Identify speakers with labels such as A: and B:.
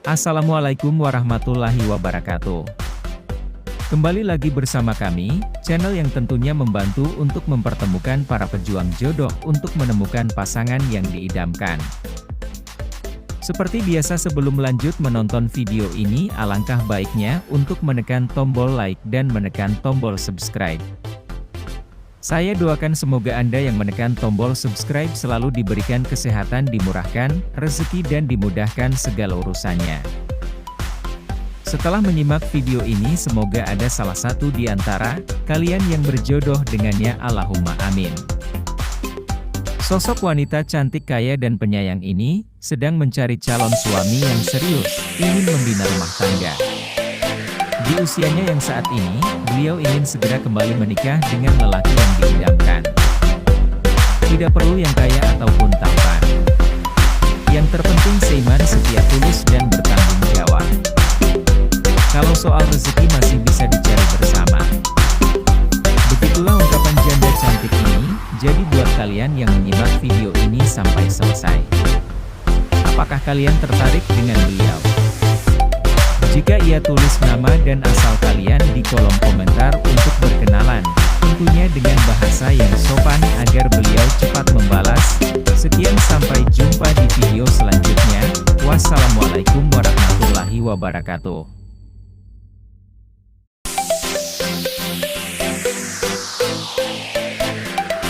A: Assalamualaikum warahmatullahi wabarakatuh. Kembali lagi bersama kami, channel yang tentunya membantu untuk mempertemukan para pejuang jodoh untuk menemukan pasangan yang diidamkan. Seperti biasa, sebelum lanjut menonton video ini, alangkah baiknya untuk menekan tombol like dan menekan tombol subscribe. Saya doakan semoga Anda yang menekan tombol subscribe selalu diberikan kesehatan, dimurahkan rezeki dan dimudahkan segala urusannya. Setelah menyimak video ini, semoga ada salah satu di antara kalian yang berjodoh dengannya, Allahumma amin. Sosok wanita cantik, kaya dan penyayang ini sedang mencari calon suami yang serius, ingin membina rumah tangga. Di usianya yang saat ini, beliau ingin segera kembali menikah dengan lelaki yang diidamkan. Tidak perlu yang kaya ataupun tampan. Yang terpenting seiman, setia, tulus dan bertanggung jawab. Kalau soal rezeki masih bisa dicari bersama. Begitulah ungkapan janda cantik ini. Jadi buat kalian yang menyimak video ini sampai selesai, apakah kalian tertarik dengan beliau? Jika iya, tulis nama dan asal kalian di kolom komentar untuk berkenalan, tentunya dengan bahasa yang sopan agar beliau cepat membalas. Sekian, sampai jumpa di video selanjutnya. Wassalamualaikum warahmatullahi wabarakatuh.